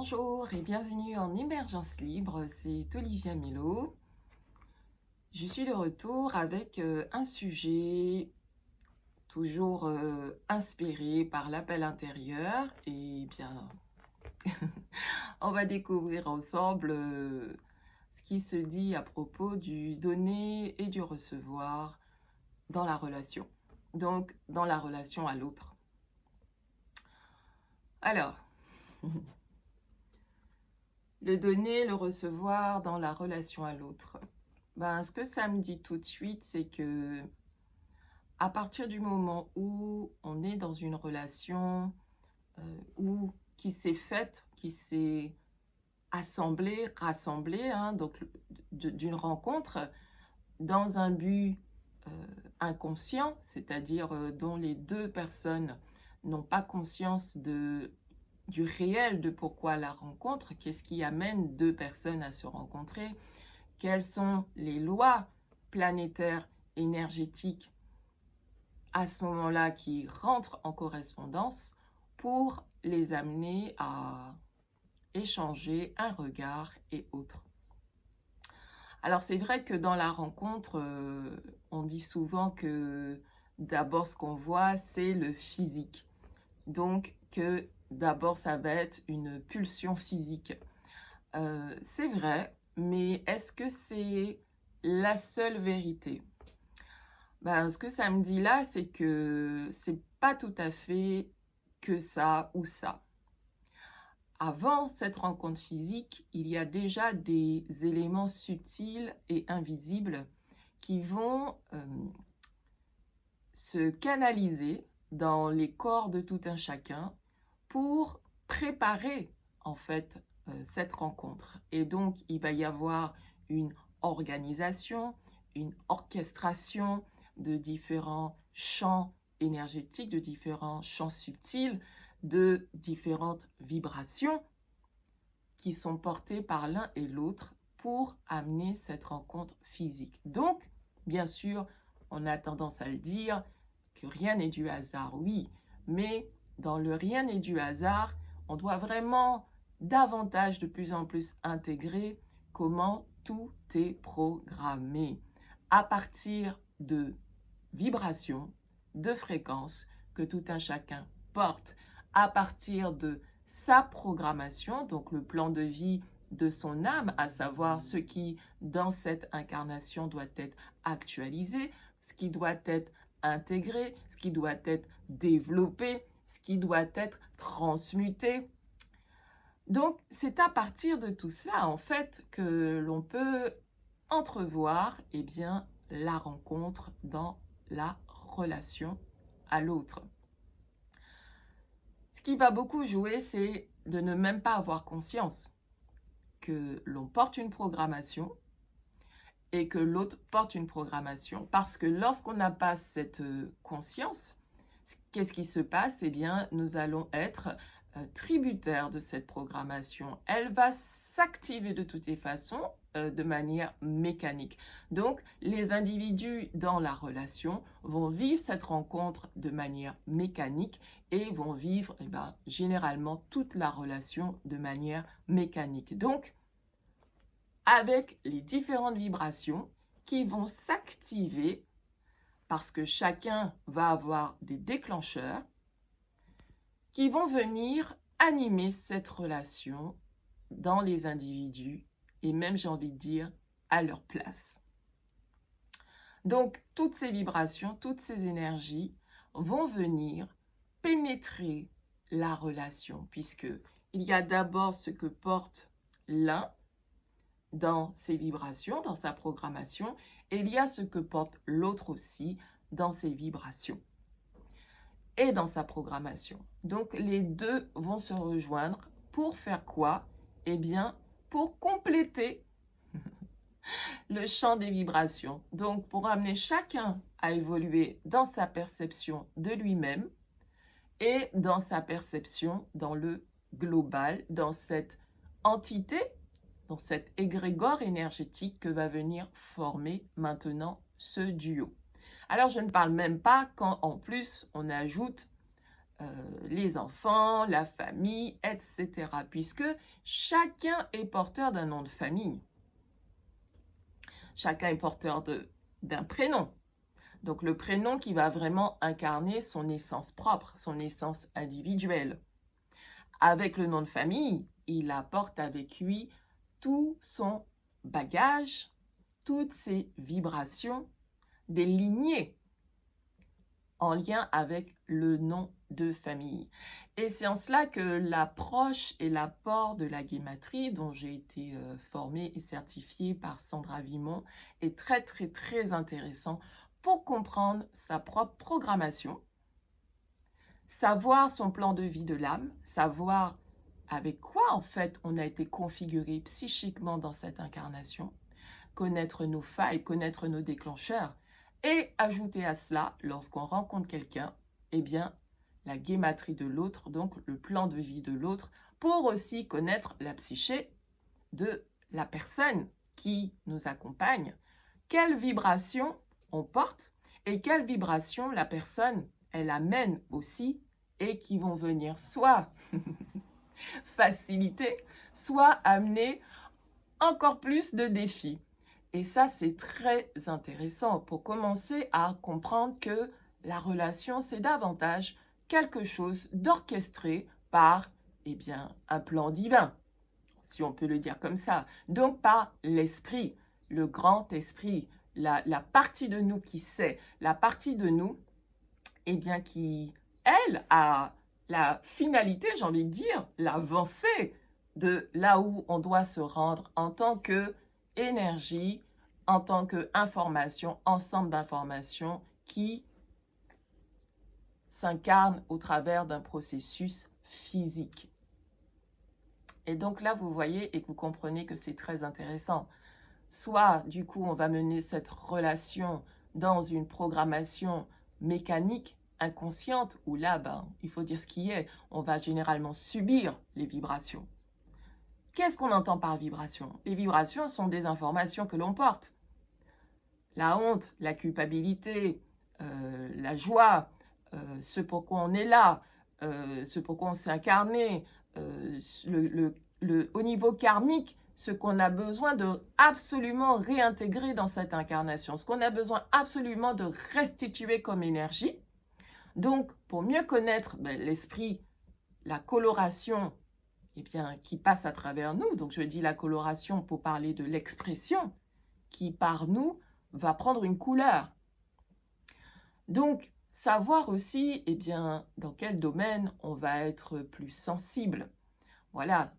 Bonjour et bienvenue en Émergence Libre, c'est Olivia Mello. Je suis de retour avec un sujet toujours inspiré par l'appel intérieur et bien, on va découvrir ensemble ce qui se dit à propos du donner et du recevoir dans la relation, donc dans la relation à l'autre. Alors, le donner, le recevoir dans la relation à l'autre. Ce que ça me dit tout de suite, c'est que à partir du moment où on est dans une relation qui s'est faite, qui s'est assemblée, rassemblée, donc d'une rencontre dans un but inconscient, c'est-à-dire dont les deux personnes n'ont pas conscience du réel de pourquoi la rencontre, qu'est-ce qui amène deux personnes à se rencontrer, quelles sont les lois planétaires, énergétiques à ce moment-là qui rentrent en correspondance pour les amener à échanger un regard et autres. Alors c'est vrai que dans la rencontre, on dit souvent que d'abord ce qu'on voit c'est le physique. Donc que d'abord ça va être une pulsion physique. C'est vrai, mais est-ce que c'est la seule vérité? Ce que ça me dit là, c'est que c'est pas tout à fait que ça ou ça. Avant cette rencontre physique, il y a déjà des éléments subtils et invisibles qui vont se canaliser dans les corps de tout un chacun pour préparer en fait cette rencontre. Et donc, il va y avoir une organisation, une orchestration de différents champs énergétiques, de différents champs subtils, de différentes vibrations qui sont portées par l'un et l'autre pour amener cette rencontre physique. Donc, bien sûr, on a tendance à le dire que rien n'est du hasard, oui, mais dans le rien n'est du hasard, on doit vraiment davantage, de plus en plus intégrer comment tout est programmé à partir de vibrations, de fréquences que tout un chacun porte, à partir de sa programmation, donc le plan de vie de son âme, à savoir ce qui, dans cette incarnation, doit être actualisé, ce qui doit être intégré, ce qui doit être développé, ce qui doit être transmuté. Donc, c'est à partir de tout ça, en fait, que l'on peut entrevoir, la rencontre dans la relation à l'autre. Ce qui va beaucoup jouer, c'est de ne même pas avoir conscience que l'on porte une programmation et que l'autre porte une programmation. Parce que lorsqu'on n'a pas cette conscience, qu'est-ce qui se passe? Nous allons être tributaires de cette programmation. Elle va s'activer de toutes les façons de manière mécanique. Donc, les individus dans la relation vont vivre cette rencontre de manière mécanique et vont vivre généralement toute la relation de manière mécanique. Donc, avec les différentes vibrations qui vont s'activer parce que chacun va avoir des déclencheurs qui vont venir animer cette relation dans les individus et même, j'ai envie de dire, à leur place. Donc, toutes ces vibrations, toutes ces énergies vont venir pénétrer la relation puisque il y a d'abord ce que porte l'un dans ses vibrations, dans sa programmation, et il y a ce que porte l'autre aussi dans ses vibrations et dans sa programmation. Donc, les deux vont se rejoindre pour faire quoi? Pour compléter le champ des vibrations. Donc, pour amener chacun à évoluer dans sa perception de lui-même et dans sa perception dans le global, dans cette entité, dans cet égrégore énergétique que va venir former maintenant ce duo. Alors, je ne parle même pas quand, en plus, on ajoute les enfants, la famille, etc. Puisque chacun est porteur d'un nom de famille. Chacun est porteur d'un prénom. Donc le prénom qui va vraiment incarner son essence propre, son essence individuelle. Avec le nom de famille, il apporte avec lui tout son bagage, toutes ses vibrations, des lignées en lien avec le nom de famille. Et c'est en cela que l'approche et l'apport de la guématrie, dont j'ai été formée et certifiée par Sandra Vimont, est très très très intéressant pour comprendre sa propre programmation, savoir son plan de vie de l'âme, savoir avec quoi en fait on a été configuré psychiquement dans cette incarnation, connaître nos failles, connaître nos déclencheurs, et ajouter à cela, lorsqu'on rencontre quelqu'un, eh bien, la guématrie de l'autre, donc le plan de vie de l'autre, pour aussi connaître la psyché de la personne qui nous accompagne, quelle vibration on porte et quelle vibration la personne, elle amène aussi et qui vont venir soit faciliter, soit amener encore plus de défis. Et ça, c'est très intéressant pour commencer à comprendre que la relation, c'est davantage quelque chose d'orchestré par, eh bien, un plan divin, si on peut le dire comme ça. Donc, par l'esprit, le grand esprit, la partie de nous qui sait, la partie de nous, eh bien, qui, elle, a la finalité, j'ai envie de dire, l'avancée de là où on doit se rendre en tant que énergie, en tant qu'information, ensemble d'informations qui s'incarnent au travers d'un processus physique. Et donc là, vous voyez et vous comprenez que c'est très intéressant. Soit, du coup, on va mener cette relation dans une programmation mécanique, inconsciente, où là, ben, il faut dire ce qui est, on va généralement subir les vibrations. Qu'est-ce qu'on entend par vibration? Les vibrations sont des informations que l'on porte. La honte, la culpabilité, la joie, ce pourquoi on est là, ce pourquoi on s'est incarné, au niveau karmique, ce qu'on a besoin de absolument réintégrer dans cette incarnation, ce qu'on a besoin absolument de restituer comme énergie. Donc, pour mieux connaître l'esprit, la coloration, eh bien, qui passe à travers nous, donc je dis la coloration pour parler de l'expression, qui par nous va prendre une couleur. Donc, savoir aussi, eh bien, dans quel domaine on va être plus sensible. Voilà,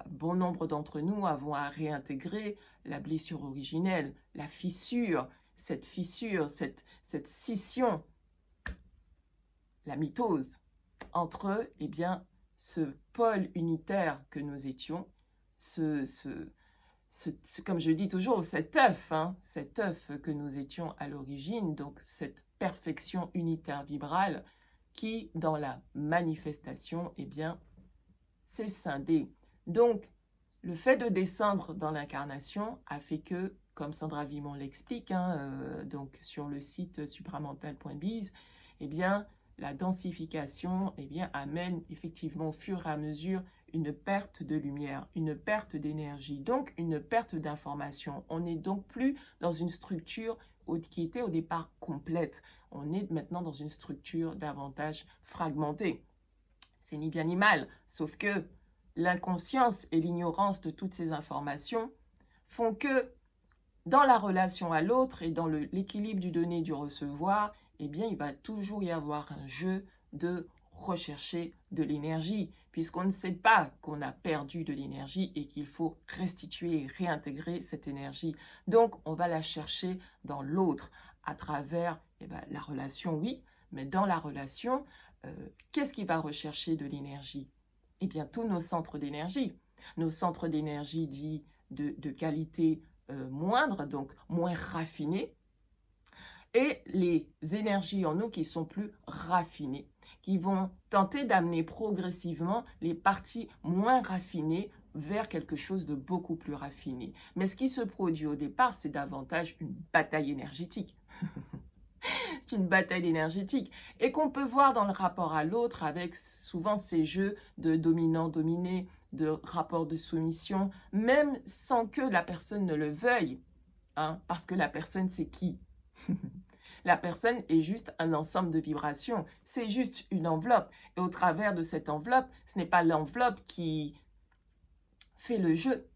bon nombre d'entre nous avons à réintégrer la blessure originelle, la fissure, cette scission, la mitose entre, eh bien, ce pôle unitaire que nous étions, comme je dis toujours, cet œuf que nous étions à l'origine, donc cette perfection unitaire vibrale qui, dans la manifestation, eh bien, s'est scindée. Donc, le fait de descendre dans l'incarnation a fait que, comme Sandra Vimont l'explique, donc sur le site supramental.biz, eh bien, la densification amène effectivement au fur et à mesure une perte de lumière, une perte d'énergie, donc une perte d'information. On n'est donc plus dans une structure qui était au départ complète. On est maintenant dans une structure davantage fragmentée. C'est ni bien ni mal, sauf que l'inconscience et l'ignorance de toutes ces informations font que dans la relation à l'autre et dans l'équilibre du donner et du recevoir, eh bien, il va toujours y avoir un jeu de rechercher de l'énergie, puisqu'on ne sait pas qu'on a perdu de l'énergie et qu'il faut restituer et réintégrer cette énergie. Donc, on va la chercher dans l'autre, à travers la relation, oui, mais dans la relation, qu'est-ce qui va rechercher de l'énergie? Eh bien, tous nos centres d'énergie. Nos centres d'énergie dits de qualité moindre, donc moins raffinés, et les énergies en nous qui sont plus raffinées, qui vont tenter d'amener progressivement les parties moins raffinées vers quelque chose de beaucoup plus raffiné. Mais ce qui se produit au départ, c'est davantage une bataille énergétique. C'est une bataille énergétique et qu'on peut voir dans le rapport à l'autre avec souvent ces jeux de dominant-dominé, de rapport de soumission, même sans que la personne ne le veuille, hein, parce que la personne, c'est qui? La personne est juste un ensemble de vibrations, c'est juste une enveloppe. Et au travers de cette enveloppe, ce n'est pas l'enveloppe qui fait le jeu,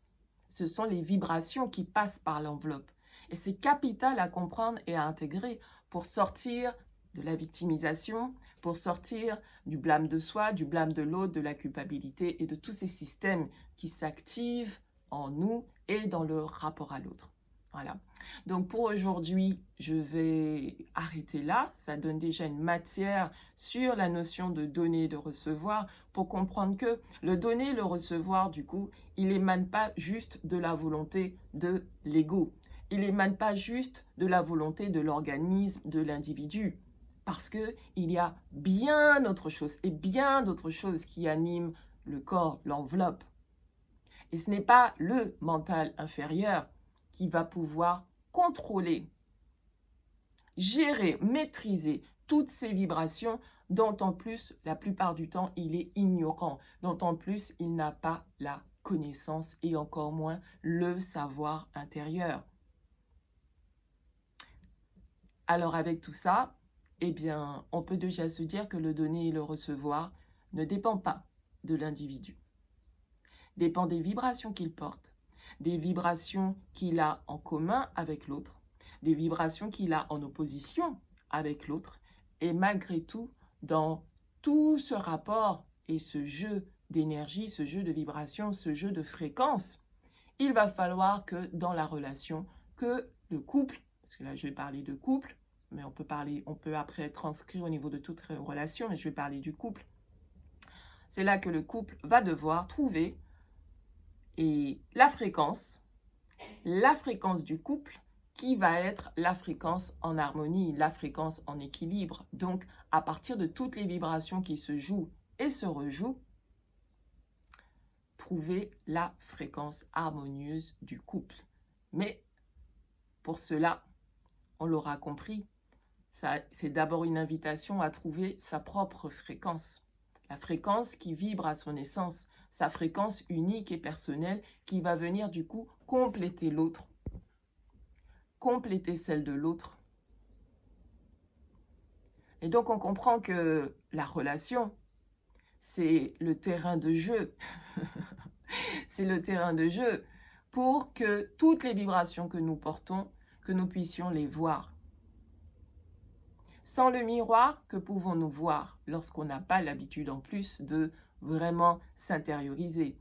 ce sont les vibrations qui passent par l'enveloppe. Et c'est capital à comprendre et à intégrer pour sortir de la victimisation, pour sortir du blâme de soi, du blâme de l'autre, de la culpabilité et de tous ces systèmes qui s'activent en nous et dans le rapport à l'autre. Voilà. Donc pour aujourd'hui, je vais arrêter là. Ça donne déjà une matière sur la notion de donner et de recevoir pour comprendre que le donner et le recevoir, du coup, il n'émane pas juste de la volonté de l'ego. Il n'émane pas juste de la volonté de l'organisme, de l'individu. Parce qu'il y a bien autre chose et bien d'autres choses qui animent le corps, l'enveloppe. Et ce n'est pas le mental inférieur qui va pouvoir contrôler, gérer, maîtriser toutes ces vibrations dont en plus, la plupart du temps, il est ignorant, dont en plus, il n'a pas la connaissance et encore moins le savoir intérieur. Alors avec tout ça, eh bien, on peut déjà se dire que le donner et le recevoir ne dépend pas de l'individu. Dépend des vibrations qu'il porte, des vibrations qu'il a en commun avec l'autre, des vibrations qu'il a en opposition avec l'autre. Et malgré tout, dans tout ce rapport et ce jeu d'énergie, ce jeu de vibrations, ce jeu de fréquences, il va falloir que dans la relation, que le couple, parce que là je vais parler de couple, mais on peut après transcrire au niveau de toute relation, mais je vais parler du couple. C'est là que le couple va devoir trouver et la fréquence du couple qui va être la fréquence en harmonie, la fréquence en équilibre. Donc, à partir de toutes les vibrations qui se jouent et se rejouent, trouver la fréquence harmonieuse du couple. Mais pour cela, on l'aura compris, c'est d'abord une invitation à trouver sa propre fréquence. La fréquence qui vibre à son essence, sa fréquence unique et personnelle qui va venir du coup compléter l'autre, compléter celle de l'autre. Et donc on comprend que la relation, c'est le terrain de jeu. C'est le terrain de jeu pour que toutes les vibrations que nous portons, que nous puissions les voir. Sans le miroir, que pouvons-nous voir lorsqu'on n'a pas l'habitude en plus de vraiment s'intérioriser,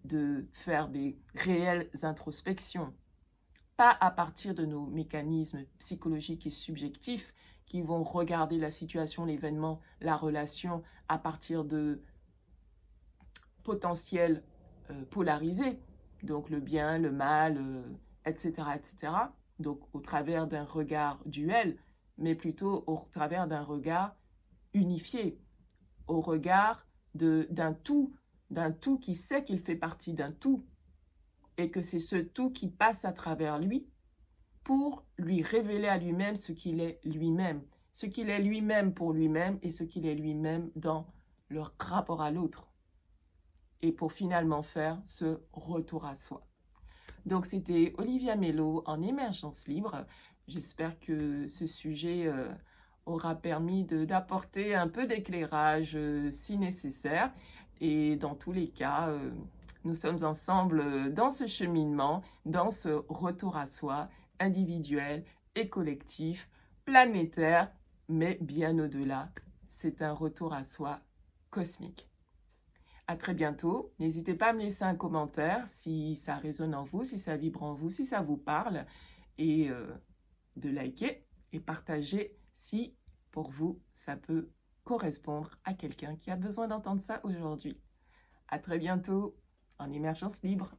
de faire des réelles introspections, pas à partir de nos mécanismes psychologiques et subjectifs qui vont regarder la situation, l'événement, la relation à partir de potentiels polarisés, donc le bien, le mal, etc., etc. Donc au travers d'un regard duel, mais plutôt au travers d'un regard unifié, au regard d'un tout qui sait qu'il fait partie d'un tout, et que c'est ce tout qui passe à travers lui pour lui révéler à lui-même ce qu'il est lui-même pour lui-même et ce qu'il est lui-même dans leur rapport à l'autre, et pour finalement faire ce retour à soi. Donc c'était Olivia Mello en émergence libre. J'espère que ce sujet aura permis d'apporter un peu d'éclairage si nécessaire. Et dans tous les cas, nous sommes ensemble dans ce cheminement, dans ce retour à soi individuel et collectif, planétaire, mais bien au-delà. C'est un retour à soi cosmique. À très bientôt. N'hésitez pas à me laisser un commentaire si ça résonne en vous, si ça vibre en vous, si ça vous parle. Et de liker et partager si pour vous ça peut correspondre à quelqu'un qui a besoin d'entendre ça aujourd'hui. À très bientôt en émergence libre.